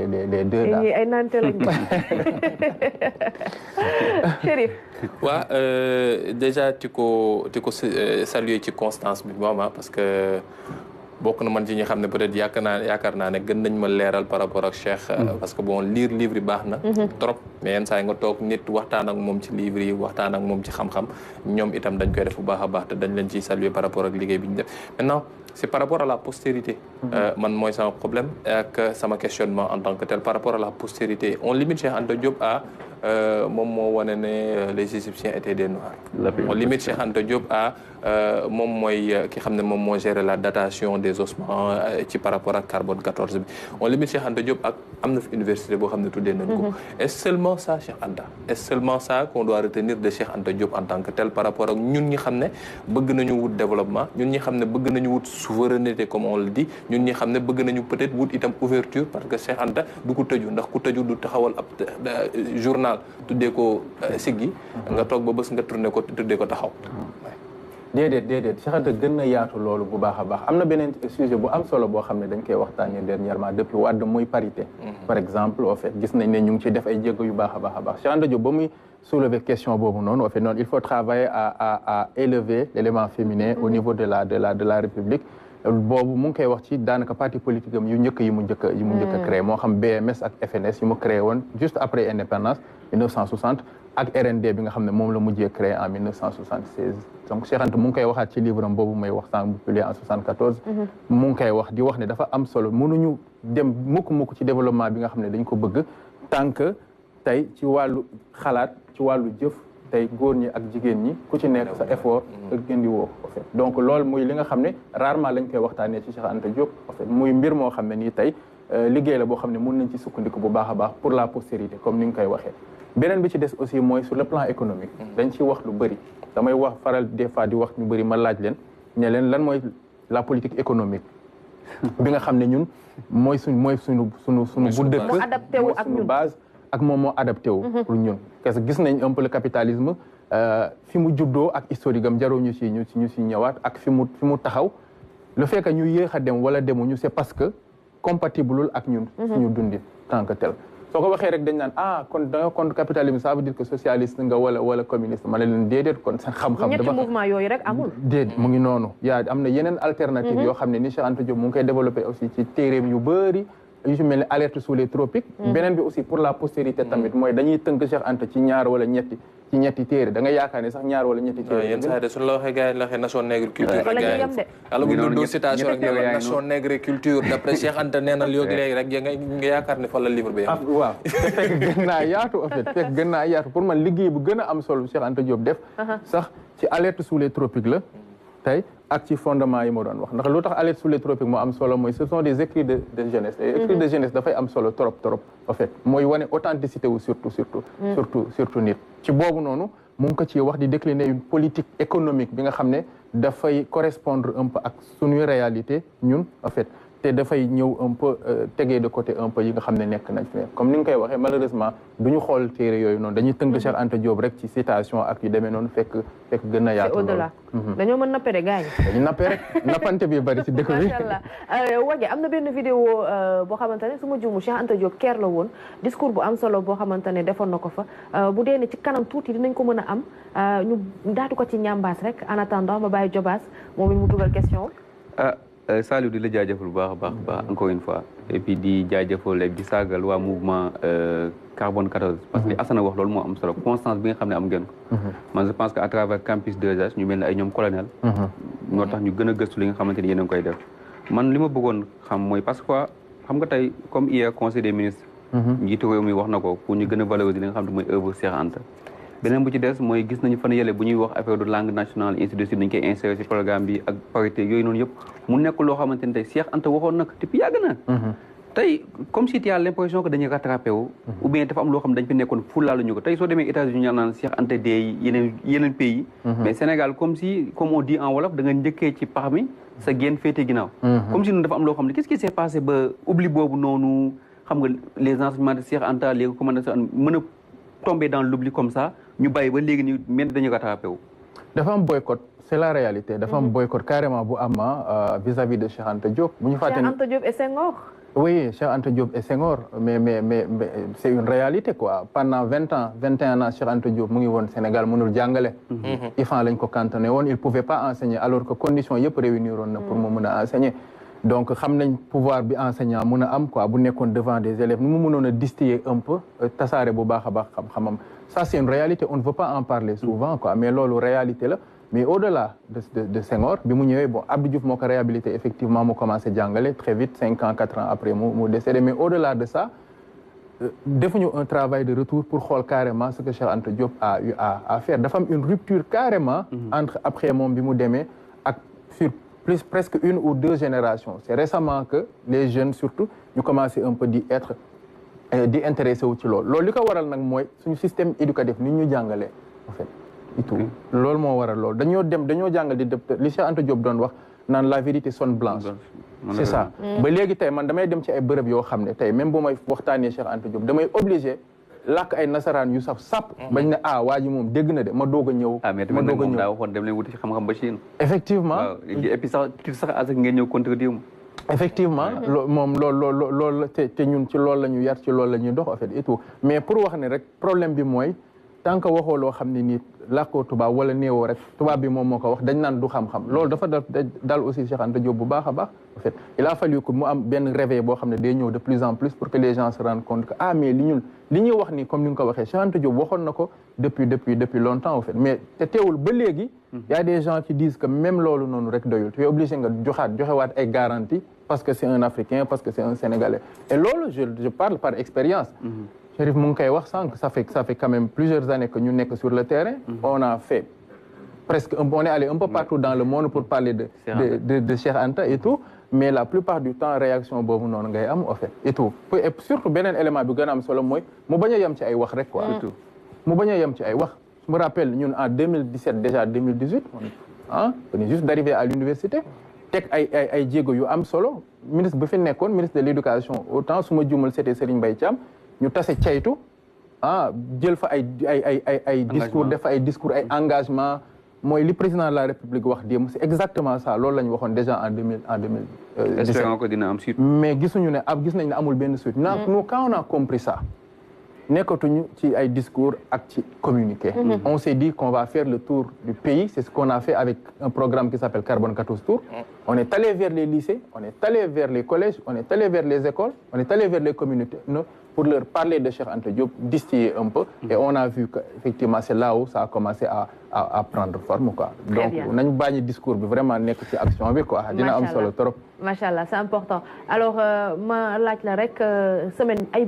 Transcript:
les deux daal. ay nante lañ Chérif. waaw déjà di ko saluer ci constance bi moom parce que bokk na man ci ñi xam ne peut-être yaakaar naa ne gën nañ ma leeral par rapport ak Cheikh. parce que bon lire livre yi baax na. trop mais yenn saa yi nga toog nit waxtaan ak moom ci livre yi waxtaan ak moom ci xam-xam ñoom itam dañ koy def bu baax a baax te dañ leen ciy saluer par rapport ak liggéey bi ñu def maintenant. C'est par rapport à la postérité. Man mooy sama problème ak sama questionnement en tant que tel par rapport à la postérité on limite Cheikh Anta Diop à moom moo wane ne les Égyptiens étaient des Noirs. On limite Cheikh Anta Diop à moom mooy ki xam ne moom moo gérer la datation des ossements ci par rapport ak carbone 14 bi on limite Cheikh Anta Diop ak am na fi université boo xam ne tuddee nañ ko. Est-ce seulement ça Cheikh Anta est-ce seulement ça qu'on doit retenir de Cheikh Anta Diop en tant que tel par rapport ak ñun ñi xam ne bëgg nañu wut développement ñun ñi xam ne bëgg nañu wut souveraineté comme on le dit ñun ñi xam ne bëgg nañu peut-être wut itam ouverture parce que Cheikh Anta du ko tëju ndax ku tëju du taxawal ab journal tuddee ko siggi nga toog ba bés nga tourné ko tuddee ko taxaw. déedéet Cheikh Anta gën na yaatu loolu bu baax a baax am na beneen sujet bu am solo boo xam ne dañ koy waxtaanee dernièrement depuis Wade muy parité. par exemple au fait gis nañ ne ñu ngi ciy def ay jéego yu baax a baax Cheikh Anta Diop ba muy soulever question boobu noonu au fait noonu il faut travailler à élever l'élément féminin au niveau de la République. boobu mu ngi koy wax ci daanaka parti politique am yu njëkk yi mu njëkk a créé moo xam BMS ak FNS yu mu créé woon juste après indépendance 1960 ak RND bi nga xam ne moom la mujjee créé en 1976 donc Cheikh Anta mu ngi koy waxaat ci livre am boobu may wax sànq bu publié en 74 mu ngi koy wax di wax ne dafa am solo mënuñu dem mukk ci développement bi nga xam ne dañ ko bëgg tant que tey ci wàllu xalaat ci wàllu jëf tey góor ñi ak jigéen ñi ku ci nekk sa effort gën di woo en fait donc loolu muy li nga xam ne rarement lañ koy waxtaanee ci Cheikh Anta Diop en fait muy mbir moo xam ne nii tey liggéey la boo xam ne mën nañ ci sukkandiku bu baax a baax pour la postérité comme ni nga koy waxee beneen bi ci des aussi mooy sur le plan économique dañ ciy wax lu bëri damay wax faral des fois di wax ñu bëri ma laaj leen ne leen lan mooy la politique économique bi nga xam ne ñun mooy suñu bu dëkk mooy suñu base ak moom moo adapté wu pour ñun parce que gis nañ un peu le capitalisme fi mu juddoo ak historique am jaroo ñu si ñëwaat ak fi mu taxaw le fait que ñu yéex a dem wala demuñu c'est parce que compatibleul ak ñun suñu dundi tant que tel soo ko waxee rek dañ naan kon da nga contre capitalisme ça veut dire que socialiste nga wala communiste ma ne leen déedéet kon seen xam-xam ñetti mouvement yooyu rek amul déedéet mu ngi noonu am na yeneen alternative yoo xam ne ni Cheikh Anta Diop mu ngi koy développé aussi ci téeréem yu bëri yu ci mel ni alerte sous les tropiques beneen bi aussi pour la postérité tamit mooy dañuy tënk Cheikh Anta ci ñaar wala ñetti téere da nga yaakaar ne sax ñaar wala ñetti téere yenn saa de suñu la waxee gars yi la waxee nation nègre culture rek gars yi alors bu ñu citation rek nation nègre culture d'après Cheikh Anta nee na léegi rek nga yaakaar ne fa la livre bi waaw fekk gën naa yaatu en fait fekk gën naa yaatu pour man liggéey bu gën a am solo Cheikh Anta Diop def sax ci alerte sous les tropiques la tey ak ci fondement yi ma doon wax ndax lu tax alerte sous les tropiques moo am solo mooy ce sont des écrits de jeunesse et écrits de jeunesse dafay am solo trop en fait mooy wane authenticité wu surtout nit ci boobu noonu mu ngi ko ci wax di décliner une politique économique bi nga xam ne dafay correspondre un peu ak suñuy réalité ñun en fait te dafay ñëw un peu tegee de côté un peu yi nga xam ne nekk nañ fi comme ni nga koy waxee malheureusement du ñu xool téere yooyu noonu dañuy tënk Cheikh Anta Diop rek ci citation ak yu demee noonu fekk gën na yaatu loolu dañoo mën nappe de gaañ dañu nappee rek nappante bi bari ci dëkk bi macha allah Wagué am na benn vidéo boo xamante ne su ma juumu Cheikh Anta Diop keer la woon discours bu am solo boo xamante ne defoon na ko fa bu dee ne ci kanam tuuti dinañ ko mën a am ñu daatu ko ci ñambaas rek en attendant ma bàyyi Jobaas moom it mu dugal question Saliou di la jaajëfal bu baax a baax encore une fois et puis di jaajëfal ak di saagal waa mouvement carbone 14 parce que li Assane wax loolu moo am solo constance bi nga xam ne am ngeen ko man je pense que à travers campus 2H ñu mel ne ay ñoom colonel ñoo tax ñu gën a gëstu li nga xamante ni yéen a ngi koy def man li ma bëggoon xam mooy parce que xam nga tey comme hier conseil des ministres njiitu réew mi wax na ko pour ñu gën a valoriser li nga xam ne mooy œuvre Cheikh Anta beneen bu ci des mooy gis nañu fan yële bu ñuy wax affaire de langue nationale ainsi de suite dañu koy insérer ci programme bi ak parité yooyu noonu yëpp mu nekk loo xamante ni tey Cheikh Anta waxoon nag depuis yàgg na tey comme si tu as l'impression que dañuy rattrapé wu ou bien dafa am loo xam ne dañ fi nekkoon fulaaluñu ko tey soo demee États-Unis ñu naan Cheikh Anta Day yeneen pays mais Sénégal comme on dit en wolof da nga njëkkee ci pax mi sa génn féete ginnaaw comme si noonu dafa am loo xam ne qu'est-ce qui s'est passé ba oubli boobu noonu xam nga les enseignements de Cheikh Anta les recommandations mën a tomber dans l'oubli comme ça ñu bàyyi ba léegi ñu mel dañu rattrapé wu dafa am boycott c'est la réalité dafa am boycott carrément bu am vis-à-vis de Cheikh Anta Diop bu ñu fàtte Cheikh Anta Diop et Senghor Oui, Cheikh Anta Diop et Senghor, mais c'est une réalité quoi. Pendant 20 ans, 21 ans, Cheikh Anta Diop mu ngi woon Sénégal mënul jàngale. IFAN lañ ko cantonné woon, il pouvait pas enseigner alors que conditions yëpp réunir woon na pour mu mën a enseigner. Donc xam nañ pouvoir bi enseignant mën a am quoi bu nekkoon devant des élèves nu mu mënoon a distiller un peu tasaare bu baax a baax xam-xamam. Ça c'est une réalité, on ne veut pas en parler souvent quoi, mais loolu réalité la. Mais au-delà de Senghor bi mu ñëwee bon Abdou Diouf moo ko réhabilité effectivement mu commencé jàngale très vite 5 ans 4 ans après mu décédé mais au-delà de ça defuñu un travail de retour pour xool carrément ce que Cheikh Anta Diop a eu à faire dafa am une rupture carrément entre après moom bi mu demee ak sur presque une ou deux générations. C'est récemment que les jeunes surtout ñu commencé un peu di intéressé wu ci loolu li ko waral nag mooy suñu système éducatif ni ñu jàngalee en fait et tout loolu moo waral loolu dañoo jàngal di li Cheikh Anta Diop doon wax naan la vérité sonne blanche c'est ça ba léegi tey man damay dem ci ay bërëb yoo xam ne tey même bu may waxtaanee Cheikh Anta Diop damay obligé làkk ay nasaraan yu saf sàpp bañ ne waa ji moom dégg na de ma doog a ñëw ma doog a ñëw daa waxoon dem leen wuti ci xam-xam ba Chine effectivement et puis sax asak ngeen ñëw contredire mu effectivement moom loolu te ñun ci loolu la ñu yar ci loolu la ñuy dox en fait et tout mais pour wax ne rek problème bi mooy tant que waxoo loo xam ne nii làkkoo tubaab wala néewoo rek tubaab bi moom moo ko wax dañ naan du xam-xam loolu dafa dal aussi Cheikh Anta Diop bu baax a baax en fait il a fallu que mu am benn réveil boo xam ne day ñëw de plus en plus pour que les gens se rendent compte que mais li ñuy wax ni comme ni nga ko waxee Cheikh Anta Diop waxoon na ko depuis longtemps en fait mais te teewul ba léegi y a des gens qui disent que même loolu noonu rek doyul tu es obligé nga joxewaat ay garanties parce que c'est un Africain parce que c'est un Sénégalais et loolu je parle par expérience Chérif mu ngi koy wax sànq ça fait quand même plusieurs années que ñu nekk sur le terrain on a fait presque on est allé un peu partout dans le monde pour parler de Cheikh Anta et tout mais la plupart du temps réaction boobu noonu ngay am en fait et tout et surtout beneen élément bi gën a am solo mooy mu bañ a yem ci ay wax rek quoi mu bañ a yem ci ay wax je me rappelle ñun en 2017 déjà 2018 on est juste d'arriver à l'université teg ay jéego yu am solo ministre bi fi nekkoon ministre de l'éducation autant su ma juumal c'était Serigne Mbaye Thiam ñu tase caytu jël fa ay discours def fa ay discours ay engagement mooy li président de la République wax démb c'est exactement ça loolu la ñu waxoon déjà en 2017 espérons que dina am suite mais gis nañ ne amul benn suite nous quand on a compris ça nekkatuñu ci ay discours ak ci communiqué on s'est dit qu'on va faire le tour du pays c'est ce qu'on a fait avec un programme qui s'appelle Carbone 14 Tours on est allé vers les lycées on est allé vers les collèges on est allé vers les écoles on est allé vers les communautés pour leur parler de Cheikh Anta Diop distiller un peu et on a vu que effectivement c'est là où ça a commencé à prendre forme quoi donc nañu bàyyi discours bi vraiment nekk ci action bi quoi dina am solo trop machallah c'est important alors ma laaj la rek semaine ay